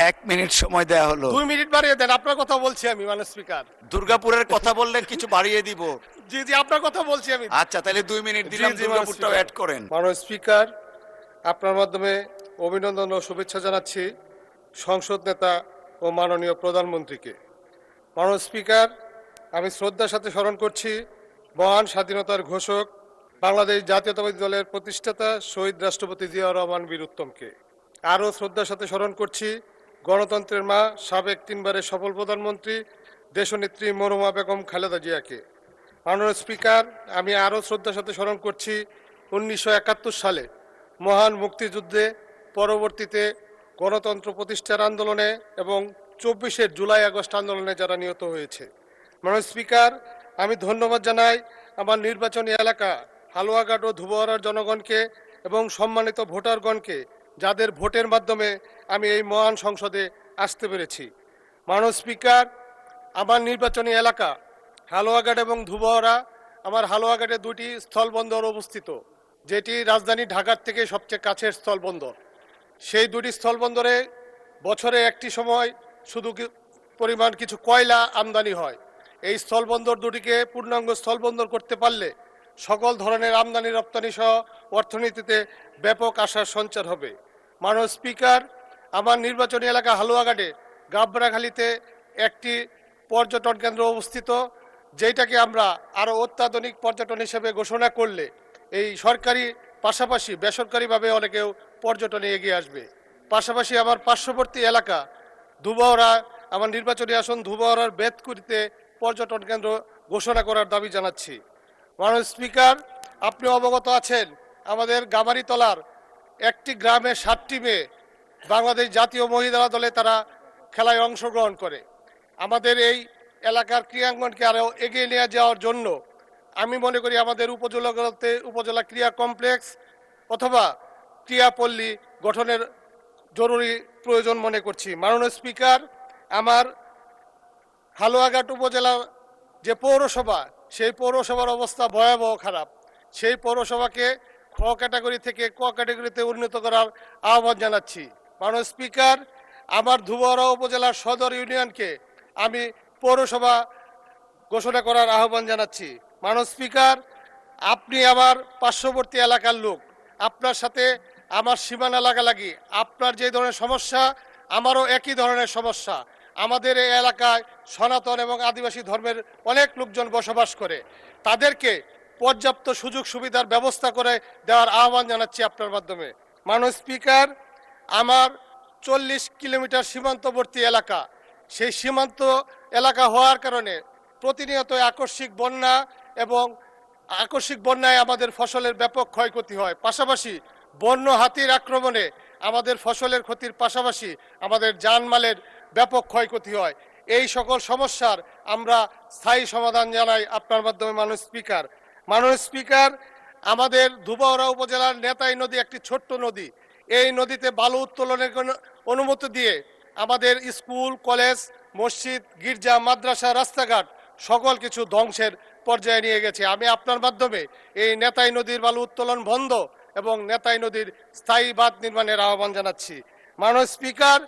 1 minute সময় দেয়া হলো। 2 মিনিট বাড়িয়ে দেন, আপনার কথা বলছি আমি মাননীয় স্পিকার। দুর্গাপুরের কথা বললে কিছু বাড়িয়ে দিব। জি জি, আপনার কথা বলছি আমি। আচ্ছা, তাহলে 2 মিনিট জি, দিলাম, জি, দুর্গাপুরটাও মাননীয় অ্যাড করেন। মাননীয় স্পিকার, আপনার মাধ্যমে অভিনন্দন ও শুভেচ্ছা জানাচ্ছি সংসদ নেতা ও মাননীয় প্রধানমন্ত্রীকে। মাননীয় স্পিকার, আমি শ্রদ্ধার সাথে স্মরণ করছি মহান স্বাধীনতার ঘোষক বাংলাদেশ জাতীয়তাবাদী দলের প্রতিষ্ঠাতা শহীদ রাষ্ট্রপতি জিয়াউর রহমান বীর উত্তমকে। আরও শ্রদ্ধার সাথে স্মরণ করছি গণতন্ত্রের মা, সাবেক 3 বারের সফল প্রধানমন্ত্রী দেশনেত্রী মরহুমা বেগম খালেদা জিয়াকে। মাননীয় স্পিকার, আমি আরও শ্রদ্ধার সাথে স্মরণ করছি 1971 সালে মহান মুক্তিযুদ্ধে, পরবর্তীতে গণতন্ত্র প্রতিষ্ঠার আন্দোলনে এবং 24 জুলাই আগস্ট আন্দোলনে যারা নিহত হয়েছে। মাননীয় স্পিকার, আমি ধন্যবাদ জানাই আমার নির্বাচনী এলাকা হালুয়াঘাট ও ধুবুয়ারার জনগণকে এবং সম্মানিত ভোটারগণকে, যাদের ভোটের মাধ্যমে আমি এই মহান সংসদে আসতে পেরেছি। মাননীয় স্পিকার, আমার নির্বাচনী এলাকা হালুয়াঘাট এবং ধুবুয়ারা, আমার হালুয়াঘাটে 2টি স্থলবন্দর অবস্থিত, যেটি রাজধানী ঢাকার থেকে সবচেয়ে কাছের স্থলবন্দর। সেই 2টি স্থলবন্দরে বছরে একটি সময় শুধু পরিমাণ কিছু কয়লা আমদানি হয়। এই স্থলবন্দর দুটিকে পূর্ণাঙ্গ স্থলবন্দর করতে পারলে সকল ধরনের আমদানি রপ্তানি সহ অর্থনীতিতে ব্যাপক আশার সঞ্চার হবে। মাননীয় স্পিকার, আমার নির্বাচনী এলাকা হালুয়াঘাটে গাবড়াখালীতে একটি পর্যটন কেন্দ্র অবস্থিত, যেটাকে আমরা আরও অত্যাধুনিক পর্যটন হিসেবে ঘোষণা করলে এই সরকারি পাশাপাশি বেসরকারিভাবে অনেকেও পর্যটনে এগিয়ে আসবে। পাশাপাশি আমার পার্শ্ববর্তী এলাকা ধুবুয়ারা, আমার নির্বাচনী আসন ধুবুয়ারার বেতকুড়িতে পর্যটন কেন্দ্র ঘোষণা করার দাবি জানাচ্ছি। মাননীয় স্পিকার, আপনি অবগত আছেন আমাদের গামারিতলার একটি গ্রামে 7টি মেয়ে বাংলাদেশ জাতীয় মহিলা দলে তারা খেলায় অংশগ্রহণ করে। আমাদের এই এলাকার ক্রীড়াঙ্গনকে আরও এগিয়ে নিয়ে যাওয়ার জন্য আমি মনে করি আমাদের উপজেলাগুলোতে উপজেলা ক্রীড়া কমপ্লেক্স অথবা ক্রীড়াপল্লী গঠনের জরুরি প্রয়োজন মনে করছি। মাননীয় স্পিকার, আমার হালুয়াঘাট উপজেলার যে পৌরসভা, সেই পৌরসভার অবস্থা ভয়াবহ খারাপ। সেই পৌরসভাকে খ ক্যাটাগরি থেকে ক ক্যাটাগরিতে উন্নীত করার আহ্বান জানাচ্ছি। মাননীয় স্পিকার, আমার ধুবুয়ারা উপজেলার সদর ইউনিয়নকে আমি পৌরসভা ঘোষণা করার আহ্বান জানাচ্ছি। মাননীয় স্পিকার, আপনি আমার পার্শ্ববর্তী এলাকার লোক, আপনার সাথে আমার সীমানা লাগালাগি, আপনার যে ধরনের সমস্যা আমারও একই ধরনের সমস্যা। আমাদের এই এলাকায় সনাতন এবং আদিবাসী ধর্মের অনেক লোকজন বসবাস করে, তাদেরকে পর্যাপ্ত সুযোগ সুবিধার ব্যবস্থা করে দেওয়ার আহ্বান জানাচ্ছি আপনার মাধ্যমে। মাননীয় স্পিকার, আমার 40 কিলোমিটার সীমান্তবর্তী এলাকা, সেই সীমান্ত এলাকা হওয়ার কারণে প্রতিনিয়ত আকস্মিক বন্যা এবং আকস্মিক বন্যায় আমাদের ফসলের ব্যাপক ক্ষয়ক্ষতি হয়। পাশাপাশি বন্য হাতির আক্রমণে আমাদের ফসলের ক্ষতির পাশাপাশি আমাদের জানমালের ব্যাপক ক্ষয়ক্ষতি হয়। এই সকল সমস্যার আমরা স্থায়ী সমাধান জানাই আপনার মাধ্যমে মাননীয় স্পিকার। মাননীয় স্পিকার, আমাদের ধুবুয়ারা উপজেলার নেতাই নদী একটি ছোট্ট নদী। এই নদীতে বালু উত্তোলনের অনুমতি দিয়ে আমাদের স্কুল, কলেজ, মসজিদ, গির্জা, মাদ্রাসা, রাস্তাঘাট সকল কিছু ধ্বংসের পর্যায়ে নিয়ে গেছে। আমি আপনার মাধ্যমে এই নেতাই নদীর বালু উত্তোলন বন্ধ এবং নেতাই নদীর স্থায়ী বাঁধ নির্মাণের আহ্বান জানাচ্ছি। মাননীয় স্পিকার,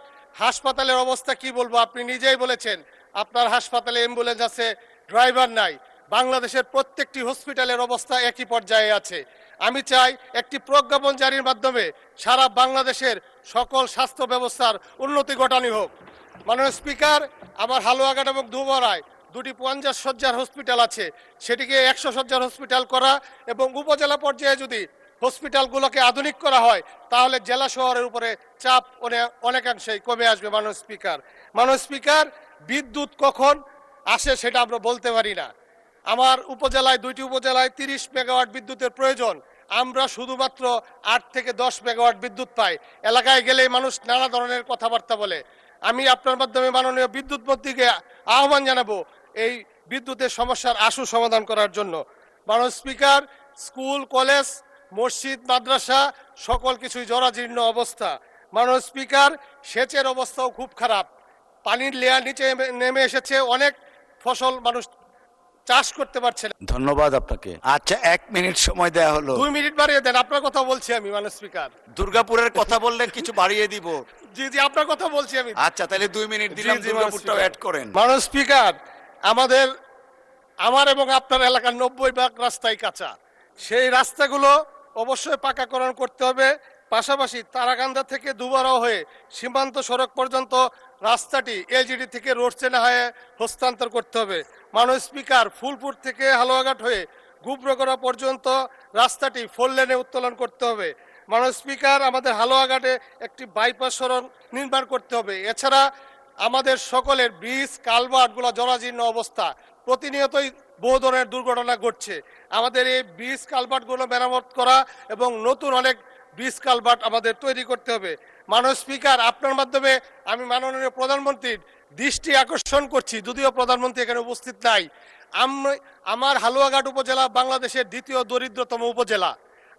হাসপাতালের অবস্থা কি বলবো, আপনি নিজেই বলেছেন আপনার হাসপাতালে অ্যাম্বুলেন্স আছে, ড্রাইভার নাই। বাংলাদেশের প্রত্যেকটি হসপিটালের অবস্থা একই পর্যায়ে আছে। আমি চাই একটি প্রজ্ঞাপন জারির মাধ্যমে সারা বাংলাদেশের সকল স্বাস্থ্য ব্যবস্থার উন্নতি ঘটানো হোক। মাননীয় স্পিকার, আমার হালুয়াঘাট এবং ধুবুয়ারায় 2টি 50 শয্যার হসপিটাল আছে, সেটিকে 100 শয্যার হসপিটাল করা এবং উপজেলা পর্যায়ে যদি হসপিটালগুলোকে আধুনিক করা হয় তাহলে জেলা শহরের উপরে চাপ অনেকাংশেই কমে আসবে। মাননীয় স্পিকার, মাননীয় স্পিকার, বিদ্যুৎ কখন আসে সেটা আমরা বলতে পারি না। আমার উপজেলায় 2টি উপজেলায় 30 মেগাওয়াট বিদ্যুতের প্রয়োজন, আমরা শুধুমাত্র 8 থেকে 10 মেগাওয়াট বিদ্যুৎ পাই। এলাকায় গেলেই মানুষ নানা ধরনের কথাবার্তা বলে। আমি আপনার মাধ্যমে মাননীয় বিদ্যুৎ মন্ত্রীকে আহ্বান জানাবো এই বিদ্যুতের সমস্যার আশু সমাধান করার জন্য। মাননীয় স্পিকার, স্কুল, কলেজ, মসজিদ, মাদ্রাসা সকল কিছুই জরাজীর্ণ অবস্থা। মাননীয় স্পিকার, সেচের অবস্থাও খুব খারাপ, পানির লেয়ার নিচে নেমে এসেছে, অনেক ফসল মানুষ চাষ করতে পারছে না। ধন্যবাদ আপনাকে। আচ্ছা, 1 মিনিট সময় দেয়া হলো। 2 মিনিট বাড়িয়ে দেন, আপনার কথা বলছি আমি মাননীয় স্পিকার। দুর্গাপুরের কথা বললে কিছু বাড়িয়ে দিব। জি জি, আপনার কথা বলছি আমি। আচ্ছা, তাহলে 2 মিনিট দিলাম, জি, জি, দুর্গাপুরটাও মাননীয় অ্যাড করেন। মাননীয় স্পিকার, আমার এবং আপনার এলাকার 90 ভাগ রাস্তাই কাঁচা। সেই রাস্তাগুলো অবশ্যই পাকাকরণ করতে হবে। পাশাপাশি তারাকান্দা থেকে দুবারা হয়ে সীমান্ত সড়ক পর্যন্ত রাস্তাটি এলজিডি থেকে রোড চেনা হয়ে হস্তান্তর করতে হবে। মাননীয় স্পিকার, ফুলপুর থেকে হালুয়াঘাট হয়ে গুবরগড়া পর্যন্ত রাস্তাটি 4 লেনে উত্তোলন করতে হবে। মাননীয় স্পিকার, আমাদের হালুয়াঘাটে একটি বাইপাস সড়ক নির্মাণ করতে হবে। এছাড়া আমাদের সকলের ব্রিজ কালভার্টগুলো জরাজীর্ণ অবস্থা, প্রতিনিয়তই বহু ধরনের দুর্ঘটনা ঘটছে। আমাদের এই ব্রিজ কালভার্টগুলো মেরামত করা এবং নতুন অনেক ব্রিজ কালভার্ট আমাদের তৈরি করতে হবে। মাননীয় স্পিকার, আপনার মাধ্যমে আমি মাননীয় প্রধানমন্ত্রীর দৃষ্টি আকর্ষণ করছি, যদিও প্রধানমন্ত্রী এখানে উপস্থিত নাই। আমার হালুয়াঘাট উপজেলা বাংলাদেশের দ্বিতীয় দরিদ্রতম উপজেলা।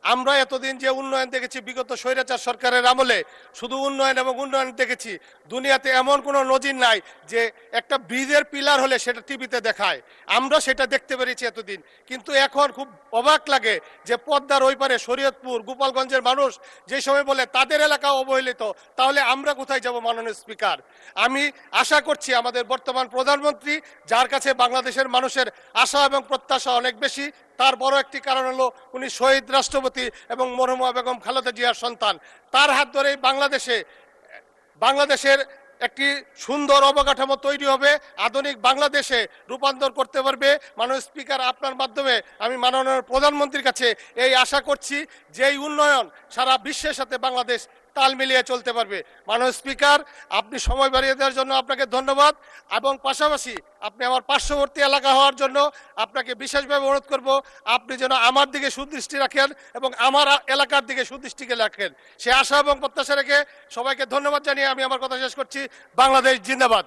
আমরা এতদিন যে উন্নয়ন দেখেছি বিগত স্বৈরাচার সরকারের আমলে, শুধু উন্নয়ন এবং উন্নয়ন দেখেছি। দুনিয়াতে এমন কোনো নজির নাই যে একটা ব্রিজের পিলার হলে সেটা টিভিতে দেখায়, আমরা সেটা দেখতে পেরেছি এতদিন। কিন্তু এখন খুব অবাক লাগে যে পদ্মার ওই পারে শরীয়তপুর গোপালগঞ্জের মানুষ যে সময় বলে তাদের এলাকা অবহেলিত, তাহলে আমরা কোথায় যাব? মাননীয় স্পিকার, আমি আশা করছি আমাদের বর্তমান প্রধানমন্ত্রী, যার কাছে বাংলাদেশের মানুষের আশা এবং প্রত্যাশা অনেক বেশি, তার বড় একটি কারণ হলো উনি শহীদ রাষ্ট্রপতি এবং মরহুমা বেগম খালেদা জিয়ার সন্তান। তার হাত ধরেই বাংলাদেশের একটি সুন্দর অবকাঠামো তৈরি হবে, আধুনিক বাংলাদেশে রূপান্তর করতে পারবে। মাননীয় স্পিকার, আপনার মাধ্যমে আমি মাননীয় প্রধানমন্ত্রীর কাছে এই আশা করছি যে এই উন্নয়ন সারা বিশ্বের সাথে বাংলাদেশ তাল মিলিয়ে চলতে পারবে। মাননীয় স্পিকার, আপনি সময় বাড়িয়ে দেওয়ার জন্য আপনাকে ধন্যবাদ, এবং পাশাপাশি আপনি আমার পার্শ্ববর্তী এলাকা হওয়ার জন্য আপনাকে বিশেষভাবে অনুরোধ করব, আপনি যেন আমার দিকে সুদৃষ্টি রাখেন এবং আমার এলাকার দিকে সুদৃষ্টিকে রাখেন। সে আশা এবং প্রত্যাশা রেখে সবাইকে ধন্যবাদ জানিয়ে আমি আমার কথা শেষ করছি। বাংলাদেশ জিন্দাবাদ।